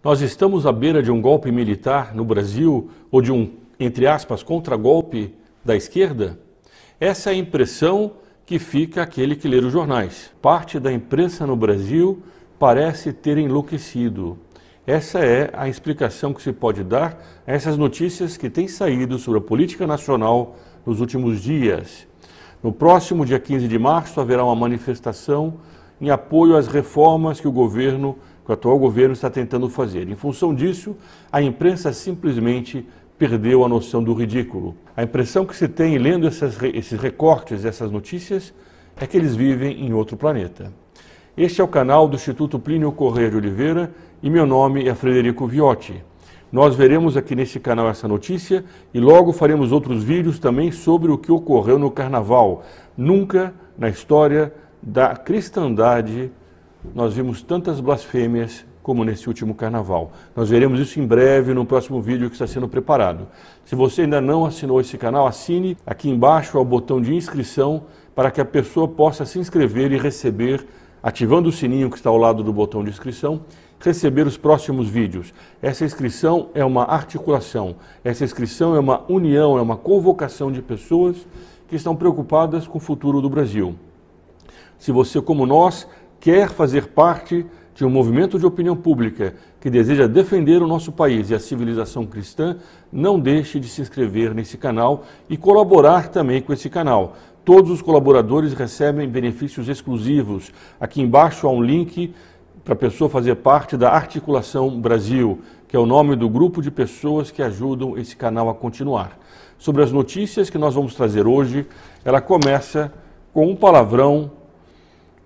Nós estamos à beira de um golpe militar no Brasil ou de um, entre aspas, contragolpe da esquerda? Essa é a impressão que fica aquele que lê os jornais. Parte da imprensa no Brasil parece ter enlouquecido. Essa é a explicação que se pode dar a essas notícias que têm saído sobre a política nacional nos últimos dias. No próximo dia 15 de março haverá uma manifestação em apoio às reformas que o atual governo está tentando fazer. Em função disso, a imprensa simplesmente perdeu a noção do ridículo. A impressão que se tem lendo esses recortes, essas notícias, é que eles vivem em outro planeta. Este é o canal do Instituto Plínio Corrêa de Oliveira e meu nome é Frederico Viotti. Nós veremos aqui neste canal essa notícia e logo faremos outros vídeos também sobre o que ocorreu no Carnaval. Nunca na história da cristandade nós vimos tantas blasfêmias como nesse último Carnaval. Nós veremos isso em breve no próximo vídeo que está sendo preparado. Se você ainda não assinou esse canal, assine. Aqui embaixo há o botão de inscrição para que a pessoa possa se inscrever e receber, ativando o sininho que está ao lado do botão de inscrição, receber os próximos vídeos. Essa inscrição é uma articulação, essa inscrição é uma união, é uma convocação de pessoas que estão preocupadas com o futuro do Brasil. Se você, como nós, quer fazer parte de um movimento de opinião pública que deseja defender o nosso país e a civilização cristã, não deixe de se inscrever nesse canal e colaborar também com esse canal. Todos os colaboradores recebem benefícios exclusivos. Aqui embaixo há um link para a pessoa fazer parte da Articulação Brasil, que é o nome do grupo de pessoas que ajudam esse canal a continuar. Sobre as notícias que nós vamos trazer hoje, ela começa com um palavrão,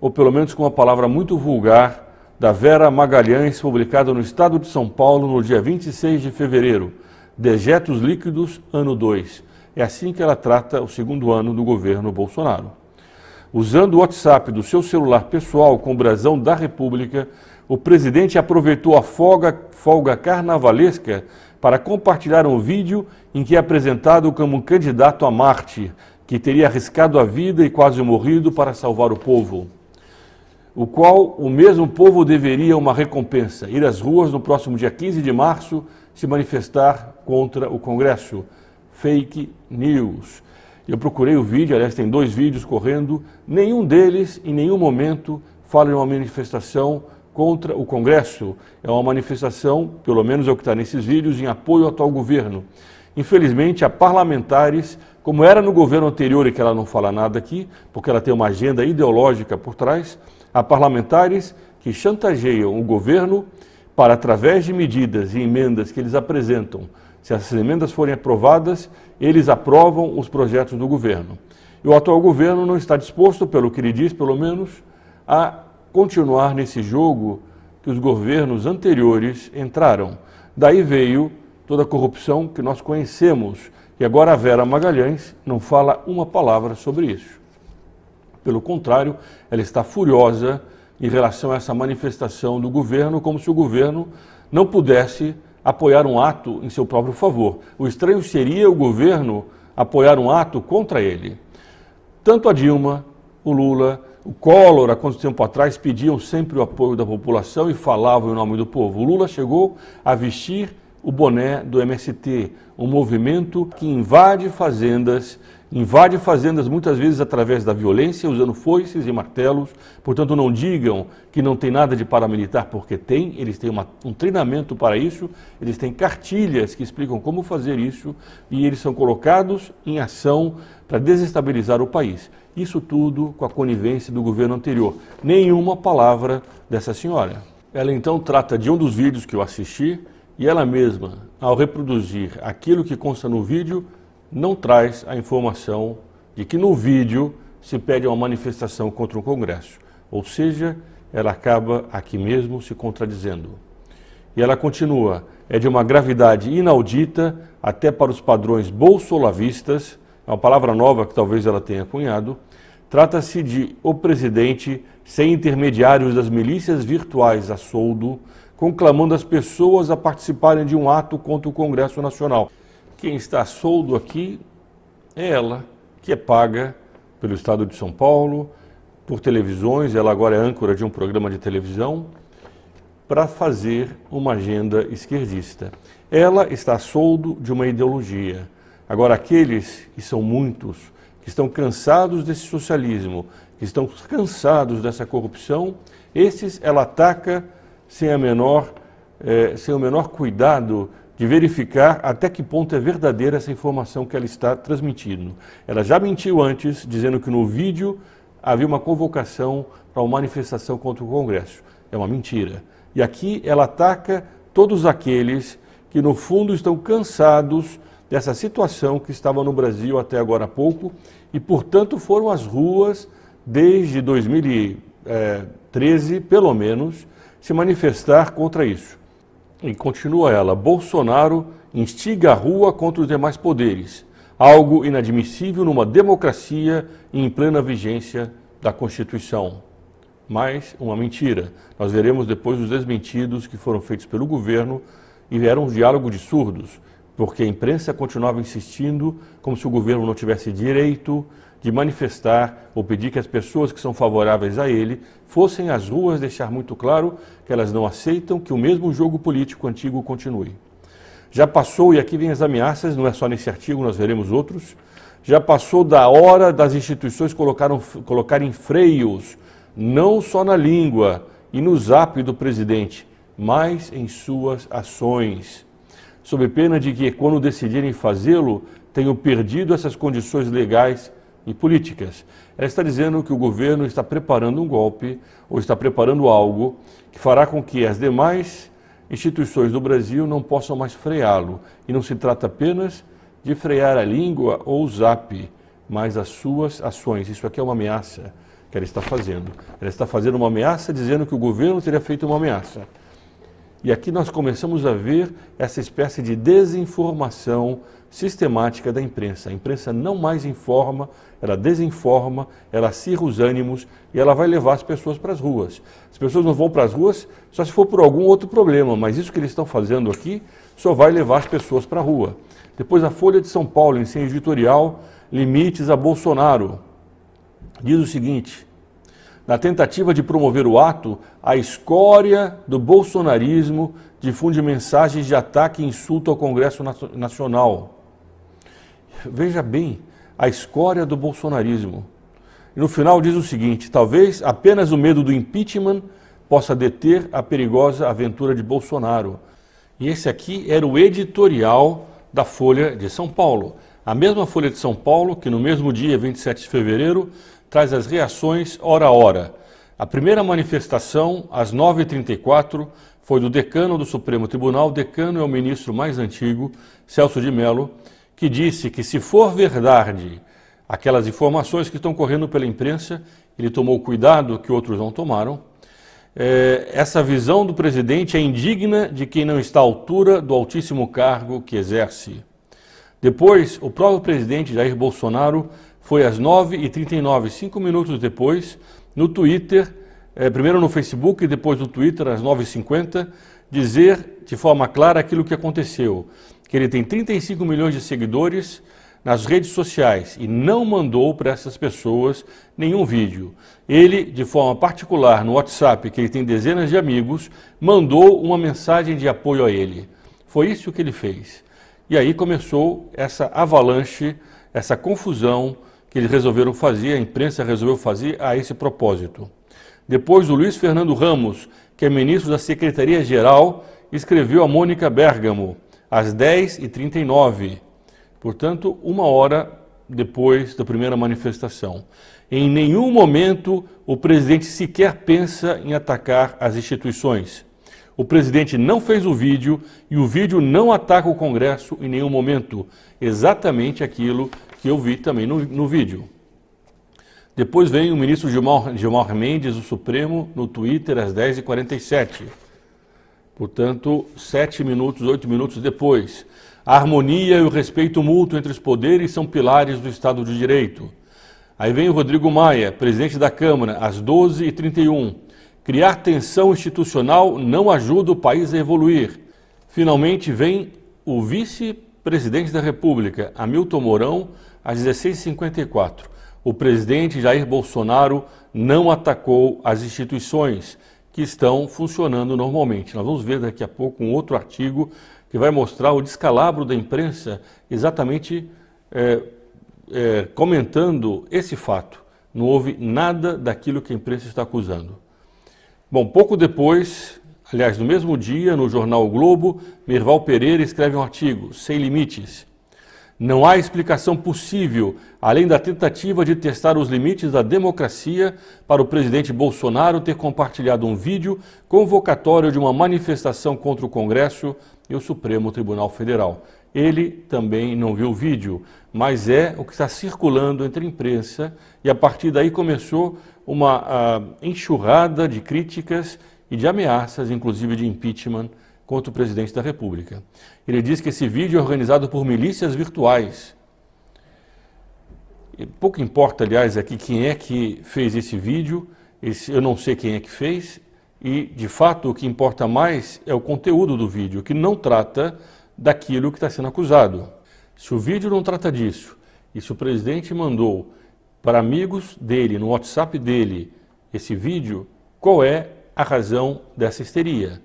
ou pelo menos com uma palavra muito vulgar, da Vera Magalhães, publicada no Estado de São Paulo no dia 26 de fevereiro. Dejetos líquidos, ano 2. É assim que ela trata o segundo ano do governo Bolsonaro. Usando o WhatsApp do seu celular pessoal com o brasão da República, o presidente aproveitou a folga carnavalesca para compartilhar um vídeo em que é apresentado como um candidato a mártir, que teria arriscado a vida e quase morrido para salvar o povo, o qual o mesmo povo deveria uma recompensa, ir às ruas no próximo dia 15 de março se manifestar contra o Congresso. Fake news. Eu procurei o vídeo, aliás tem 2 vídeos correndo, nenhum deles em nenhum momento fala de uma manifestação contra o Congresso. É uma manifestação, pelo menos é o que está nesses vídeos, em apoio ao atual governo. Infelizmente, há parlamentares, como era no governo anterior e que ela não fala nada aqui, porque ela tem uma agenda ideológica por trás, há parlamentares que chantageiam o governo para, através de medidas e emendas que eles apresentam, se essas emendas forem aprovadas, eles aprovam os projetos do governo. E o atual governo não está disposto, pelo que ele diz, pelo menos, a continuar nesse jogo que os governos anteriores entraram. Daí veio toda a corrupção que nós conhecemos. E agora a Vera Magalhães não fala uma palavra sobre isso. Pelo contrário, ela está furiosa em relação a essa manifestação do governo, como se o governo não pudesse apoiar um ato em seu próprio favor. O estranho seria o governo apoiar um ato contra ele. Tanto a Dilma, o Lula, o Collor, há quanto tempo atrás, pediam sempre o apoio da população e falavam em nome do povo. O Lula chegou a vestir o boné do MST, um movimento que invade fazendas muitas vezes através da violência, usando foices e martelos. Portanto, não digam que não tem nada de paramilitar, porque tem, eles têm um treinamento para isso, eles têm cartilhas que explicam como fazer isso e eles são colocados em ação para desestabilizar o país. Isso tudo com a conivência do governo anterior. Nenhuma palavra dessa senhora. Ela então trata de um dos vídeos que eu assisti e ela mesma, ao reproduzir aquilo que consta no vídeo, não traz a informação de que no vídeo se pede uma manifestação contra o Congresso. Ou seja, ela acaba aqui mesmo se contradizendo. E ela continua, é de uma gravidade inaudita até para os padrões bolsolavistas, é uma palavra nova que talvez ela tenha cunhado. Trata-se de o presidente sem intermediários das milícias virtuais a soldo, conclamando as pessoas a participarem de um ato contra o Congresso Nacional. Quem está a soldo aqui é ela, que é paga pelo Estado de São Paulo, por televisões, ela agora é âncora de um programa de televisão, para fazer uma agenda esquerdista. Ela está a soldo de uma ideologia. Agora, aqueles, e são muitos, que estão cansados desse socialismo, que estão cansados dessa corrupção, esses ela ataca sem o menor cuidado de verificar até que ponto é verdadeira essa informação que ela está transmitindo. Ela já mentiu antes, dizendo que no vídeo havia uma convocação para uma manifestação contra o Congresso. É uma mentira. E aqui ela ataca todos aqueles que, no fundo, estão cansados dessa situação que estava no Brasil até agora há pouco e, portanto, foram às ruas desde 2013, pelo menos, se manifestar contra isso. E continua ela: Bolsonaro instiga a rua contra os demais poderes, algo inadmissível numa democracia e em plena vigência da Constituição. Mas uma mentira. Nós veremos depois os desmentidos que foram feitos pelo governo e era um diálogo de surdos, porque a imprensa continuava insistindo como se o governo não tivesse direito de manifestar ou pedir que as pessoas que são favoráveis a ele fossem às ruas deixar muito claro que elas não aceitam que o mesmo jogo político antigo continue. Já passou, e aqui vem as ameaças, não é só nesse artigo, nós veremos outros, já passou da hora das instituições colocarem freios, não só na língua e no zap do presidente, mas em suas ações, sob pena de que, quando decidirem fazê-lo, tenham perdido essas condições legais e políticas. Ela está dizendo que o governo está preparando um golpe ou está preparando algo que fará com que as demais instituições do Brasil não possam mais freá-lo. E não se trata apenas de frear a língua ou o zap, mas as suas ações. Isso aqui é uma ameaça que ela está fazendo. Ela está fazendo uma ameaça dizendo que o governo teria feito uma ameaça. E aqui nós começamos a ver essa espécie de desinformação sistemática da imprensa. A imprensa não mais informa, ela desinforma, ela acirra os ânimos e ela vai levar as pessoas para as ruas. As pessoas não vão para as ruas só se for por algum outro problema, mas isso que eles estão fazendo aqui só vai levar as pessoas para a rua. Depois a Folha de São Paulo, em seu editorial, Limites a Bolsonaro, diz o seguinte: na tentativa de promover o ato, a escória do bolsonarismo difunde mensagens de ataque e insulto ao Congresso Nacional. Veja bem, a escória do bolsonarismo. E no final diz o seguinte: talvez apenas o medo do impeachment possa deter a perigosa aventura de Bolsonaro. E esse aqui era o editorial da Folha de São Paulo. A mesma Folha de São Paulo que no mesmo dia, 27 de fevereiro, traz as reações hora a hora. A primeira manifestação, às 9h34, foi do decano do Supremo Tribunal. O decano é o ministro mais antigo, Celso de Mello, que disse que, se for verdade aquelas informações que estão correndo pela imprensa, ele tomou cuidado que outros não tomaram, essa visão do presidente é indigna de quem não está à altura do altíssimo cargo que exerce. Depois, o próprio presidente Jair Bolsonaro foi às 9h39, 5 minutos depois, no Twitter, primeiro no Facebook e depois no Twitter, às 9h50, dizer de forma clara aquilo que aconteceu, que ele tem 35 milhões de seguidores nas redes sociais e não mandou para essas pessoas nenhum vídeo. Ele, de forma particular, no WhatsApp, que ele tem dezenas de amigos, mandou uma mensagem de apoio a ele. Foi isso que ele fez. E aí começou essa avalanche, essa confusão que eles resolveram fazer, a imprensa resolveu fazer a esse propósito. Depois, o Luiz Fernando Ramos, que é ministro da Secretaria-Geral, escreveu a Mônica Bergamo, às 10h39, portanto, 1 hora depois da primeira manifestação. Em nenhum momento o presidente sequer pensa em atacar as instituições. O presidente não fez o vídeo e o vídeo não ataca o Congresso em nenhum momento. Exatamente aquilo que eu vi também no vídeo. Depois vem o ministro Gilmar Mendes, do Supremo, no Twitter, às 10h47. Portanto, 7 minutos, 8 minutos depois. A harmonia e o respeito mútuo entre os poderes são pilares do Estado de Direito. Aí vem o Rodrigo Maia, presidente da Câmara, às 12h31. Criar tensão institucional não ajuda o país a evoluir. Finalmente vem o vice-presidente da República, Hamilton Mourão, às 16h54. O presidente Jair Bolsonaro não atacou as instituições, que estão funcionando normalmente. Nós vamos ver daqui a pouco um outro artigo que vai mostrar o descalabro da imprensa exatamente comentando esse fato. Não houve nada daquilo que a imprensa está acusando. Bom, pouco depois, aliás, no mesmo dia, no jornal O Globo, Merval Pereira escreve um artigo, Sem Limites. Não há explicação possível, além da tentativa de testar os limites da democracia, para o presidente Bolsonaro ter compartilhado um vídeo convocatório de uma manifestação contra o Congresso e o Supremo Tribunal Federal. Ele também não viu o vídeo, mas é o que está circulando entre a imprensa, e a partir daí começou uma enxurrada de críticas e de ameaças, inclusive de impeachment, contra o presidente da República. Ele diz que esse vídeo é organizado por milícias virtuais. E pouco importa, aliás, aqui quem é que fez esse vídeo, eu não sei quem é que fez, e, de fato, o que importa mais é o conteúdo do vídeo, que não trata daquilo que está sendo acusado. Se o vídeo não trata disso, e se o presidente mandou para amigos dele, no WhatsApp dele, esse vídeo, qual é a razão dessa histeria?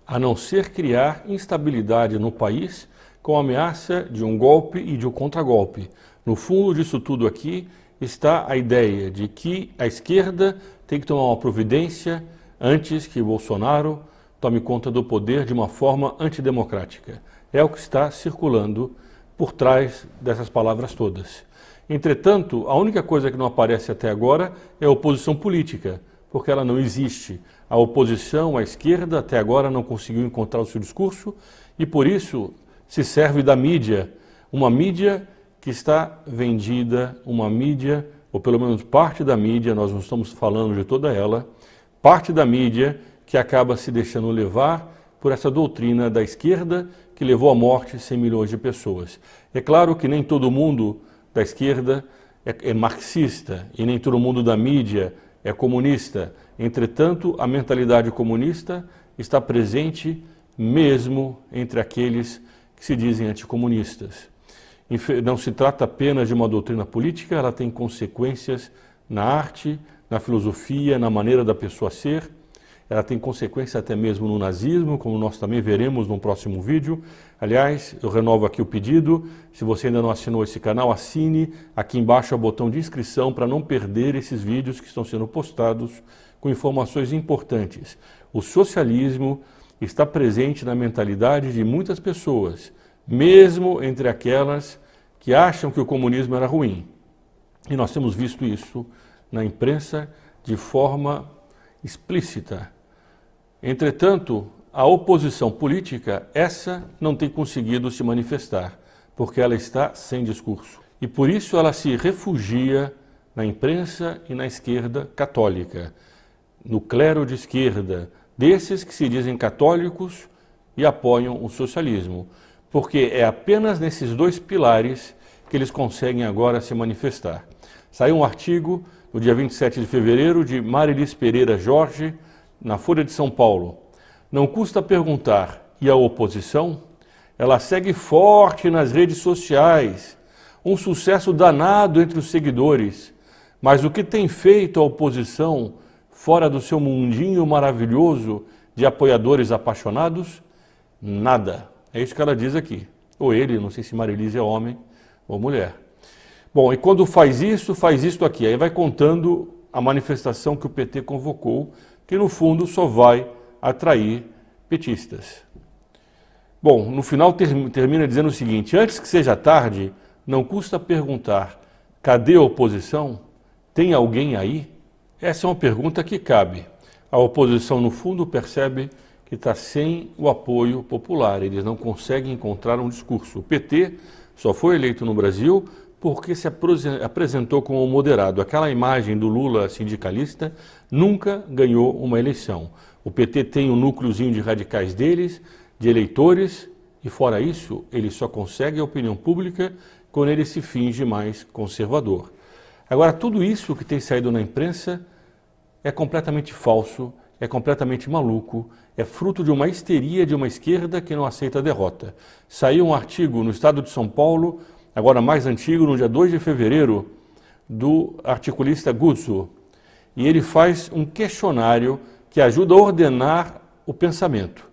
A não ser criar instabilidade no país com a ameaça de um golpe e de um contragolpe. No fundo disso tudo aqui está a ideia de que a esquerda tem que tomar uma providência antes que Bolsonaro tome conta do poder de uma forma antidemocrática. É o que está circulando por trás dessas palavras todas. Entretanto, a única coisa que não aparece até agora é a oposição política, porque ela não existe. A oposição, a esquerda, até agora não conseguiu encontrar o seu discurso e, por isso, se serve da mídia. Uma mídia que está vendida, uma mídia, ou pelo menos parte da mídia, nós não estamos falando de toda ela, parte da mídia que acaba se deixando levar por essa doutrina da esquerda que levou à morte 100 milhões de pessoas. É claro que nem todo mundo da esquerda é marxista e nem todo mundo da mídia é comunista. Entretanto, a mentalidade comunista está presente mesmo entre aqueles que se dizem anticomunistas. Não se trata apenas de uma doutrina política, ela tem consequências na arte, na filosofia, na maneira da pessoa ser. Ela tem consequência até mesmo no nazismo, como nós também veremos no próximo vídeo. Aliás, eu renovo aqui o pedido, se você ainda não assinou esse canal, assine. Aqui embaixo é o botão de inscrição para não perder esses vídeos que estão sendo postados com informações importantes. O socialismo está presente na mentalidade de muitas pessoas, mesmo entre aquelas que acham que o comunismo era ruim. E nós temos visto isso na imprensa de forma explícita. Entretanto, a oposição política, essa não tem conseguido se manifestar, porque ela está sem discurso. E por isso ela se refugia na imprensa e na esquerda católica, no clero de esquerda, desses que se dizem católicos e apoiam o socialismo, porque é apenas nesses dois pilares que eles conseguem agora se manifestar. Saiu um artigo no dia 27 de fevereiro de Marilis Pereira Jorge, na Folha de São Paulo. Não custa perguntar, e a oposição? Ela segue forte nas redes sociais, um sucesso danado entre os seguidores, mas o que tem feito a oposição fora do seu mundinho maravilhoso de apoiadores apaixonados? Nada. É isso que ela diz aqui. Ou ele, não sei se Marilis é homem ou mulher. Bom, e quando faz isto aqui. Aí vai contando a manifestação que o PT convocou, que no fundo só vai atrair petistas. Bom, no final termina dizendo o seguinte: antes que seja tarde, não custa perguntar, cadê a oposição? Tem alguém aí? Essa é uma pergunta que cabe. A oposição, no fundo, percebe que está sem o apoio popular. Eles não conseguem encontrar um discurso. O PT só foi eleito no Brasil porque se apresentou como moderado. Aquela imagem do Lula sindicalista nunca ganhou uma eleição. O PT tem um núcleozinho de radicais deles, de eleitores, e fora isso, ele só consegue a opinião pública quando ele se finge mais conservador. Agora, tudo isso que tem saído na imprensa é completamente falso, é completamente maluco, é fruto de uma histeria de uma esquerda que não aceita a derrota. Saiu um artigo no Estado de São Paulo, agora mais antigo, no dia 2 de fevereiro, do articulista Guzzo, e ele faz um questionário que ajuda a ordenar o pensamento.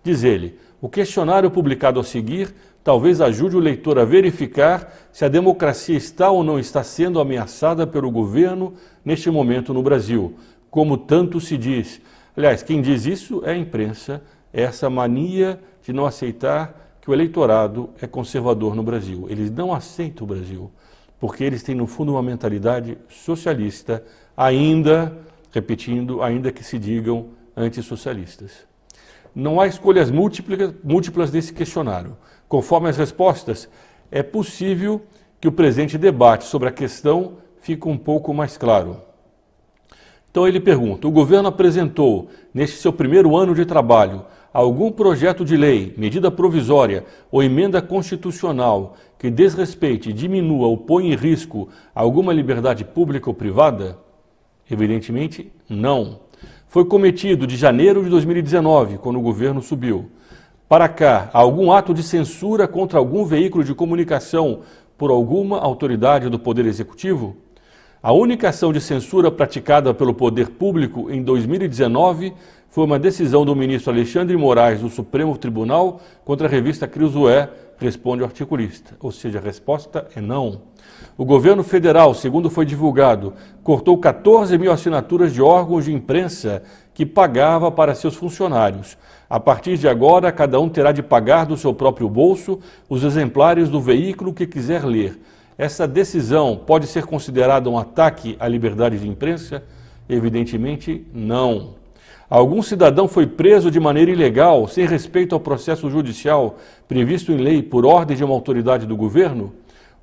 Diz ele, o questionário publicado a seguir talvez ajude o leitor a verificar se a democracia está ou não está sendo ameaçada pelo governo neste momento no Brasil, como tanto se diz. Aliás, quem diz isso é a imprensa, é essa mania de não aceitar que o eleitorado é conservador no Brasil. Eles não aceitam o Brasil, porque eles têm no fundo uma mentalidade socialista, ainda, repetindo, ainda que se digam antissocialistas. Não há escolhas múltiplas nesse questionário. Conforme as respostas, é possível que o presente debate sobre a questão fique um pouco mais claro. Então ele pergunta, o governo apresentou, neste seu primeiro ano de trabalho, algum projeto de lei, medida provisória ou emenda constitucional que desrespeite, diminua ou ponha em risco alguma liberdade pública ou privada? Evidentemente, não. Foi cometido de janeiro de 2019, quando o governo subiu, para cá, algum ato de censura contra algum veículo de comunicação por alguma autoridade do Poder Executivo? A única ação de censura praticada pelo poder público em 2019 foi uma decisão do ministro Alexandre Moraes do Supremo Tribunal contra a revista Cruzoé, responde o articulista. Ou seja, a resposta é não. O governo federal, segundo foi divulgado, cortou 14 mil assinaturas de órgãos de imprensa que pagava para seus funcionários. A partir de agora, cada um terá de pagar do seu próprio bolso os exemplares do veículo que quiser ler. Essa decisão pode ser considerada um ataque à liberdade de imprensa? Evidentemente, não. Algum cidadão foi preso de maneira ilegal, sem respeito ao processo judicial previsto em lei por ordem de uma autoridade do governo?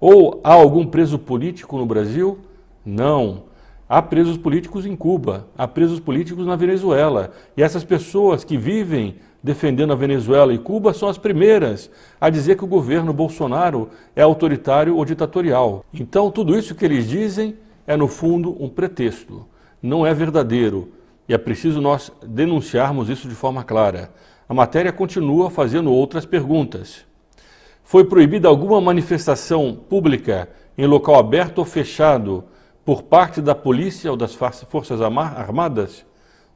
Ou há algum preso político no Brasil? Não. Há presos políticos em Cuba, há presos políticos na Venezuela. E essas pessoas que vivem defendendo a Venezuela e Cuba são as primeiras a dizer que o governo Bolsonaro é autoritário ou ditatorial. Então, tudo isso que eles dizem é, no fundo, um pretexto. Não é verdadeiro. E é preciso nós denunciarmos isso de forma clara. A matéria continua fazendo outras perguntas. Foi proibida alguma manifestação pública em local aberto ou fechado por parte da polícia ou das forças armadas?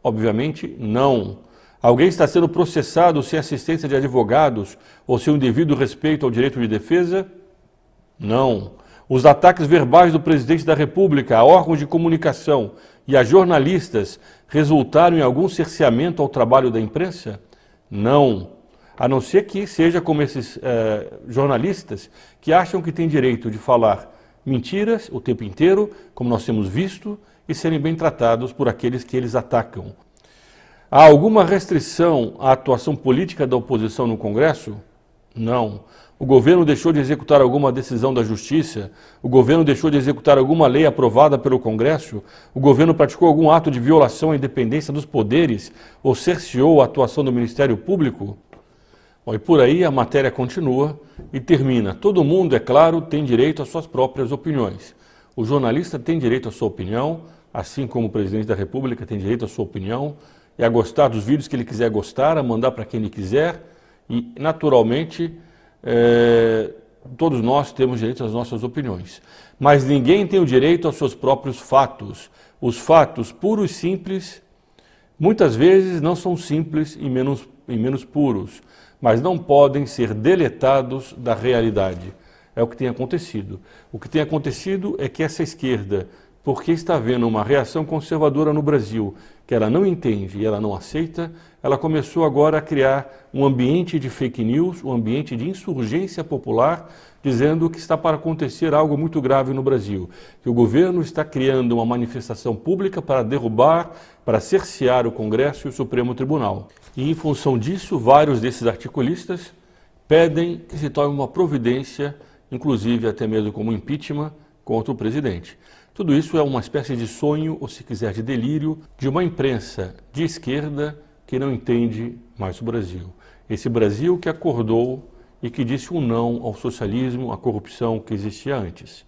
Obviamente, não. Alguém está sendo processado sem assistência de advogados ou sem um devido respeito ao direito de defesa? Não. Os ataques verbais do presidente da República a órgãos de comunicação e a jornalistas resultaram em algum cerceamento ao trabalho da imprensa? Não. A não ser que seja como esses jornalistas que acham que têm direito de falar mentiras o tempo inteiro, como nós temos visto, e serem bem tratados por aqueles que eles atacam. Há alguma restrição à atuação política da oposição no Congresso? Não. O governo deixou de executar alguma decisão da Justiça? O governo deixou de executar alguma lei aprovada pelo Congresso? O governo praticou algum ato de violação à independência dos poderes ou cerceou a atuação do Ministério Público? Bom, e por aí a matéria continua e termina. Todo mundo, é claro, tem direito às suas próprias opiniões. O jornalista tem direito à sua opinião, assim como o presidente da República tem direito à sua opinião, e a gostar dos vídeos que ele quiser gostar, a mandar para quem ele quiser, e naturalmente todos nós temos direito às nossas opiniões. Mas ninguém tem o direito aos seus próprios fatos. Os fatos puros e simples, muitas vezes não são simples e menos puros, mas não podem ser deletados da realidade. É o que tem acontecido. O que tem acontecido é que essa esquerda, porque está havendo uma reação conservadora no Brasil, que ela não entende e ela não aceita, ela começou agora a criar um ambiente de fake news, um ambiente de insurgência popular, dizendo que está para acontecer algo muito grave no Brasil, que o governo está criando uma manifestação pública para derrubar, para cercear o Congresso e o Supremo Tribunal. E em função disso, vários desses articulistas pedem que se tome uma providência, inclusive até mesmo como impeachment, contra o presidente. Tudo isso é uma espécie de sonho, ou se quiser de delírio, de uma imprensa de esquerda que não entende mais o Brasil. Esse Brasil que acordou e que disse um não ao socialismo, à corrupção que existia antes.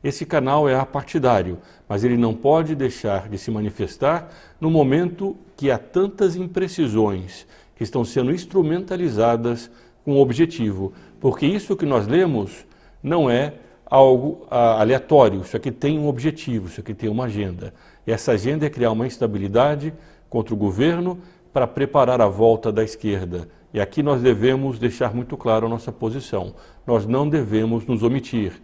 Esse canal é apartidário, mas ele não pode deixar de se manifestar no momento que há tantas imprecisões que estão sendo instrumentalizadas com o objetivo, porque isso que nós lemos não é algo aleatório, isso aqui tem um objetivo, isso aqui tem uma agenda. E essa agenda é criar uma instabilidade, contra o governo para preparar a volta da esquerda. E aqui nós devemos deixar muito claro a nossa posição. Nós não devemos nos omitir.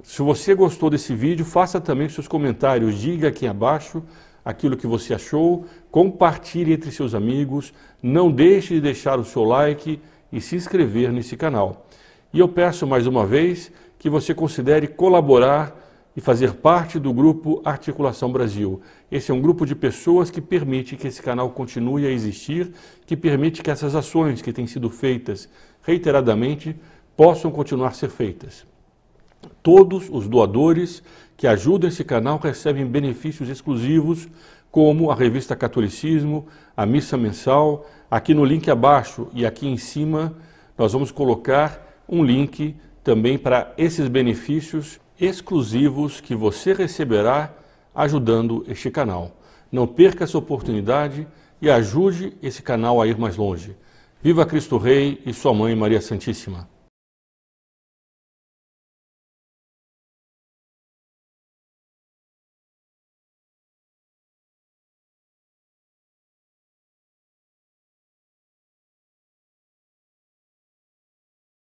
Se você gostou desse vídeo, faça também seus comentários, diga aqui abaixo aquilo que você achou, compartilhe entre seus amigos, não deixe de deixar o seu like e se inscrever nesse canal. E eu peço mais uma vez que você considere colaborar e fazer parte do grupo Articulação Brasil. Esse é um grupo de pessoas que permite que esse canal continue a existir, que permite que essas ações que têm sido feitas reiteradamente possam continuar a ser feitas. Todos os doadores que ajudam esse canal recebem benefícios exclusivos, como a revista Catolicismo, a missa mensal. Aqui no link abaixo e aqui em cima nós vamos colocar um link também para esses benefícios exclusivos que você receberá ajudando este canal. Não perca essa oportunidade e ajude esse canal a ir mais longe. Viva Cristo Rei e sua Mãe Maria Santíssima!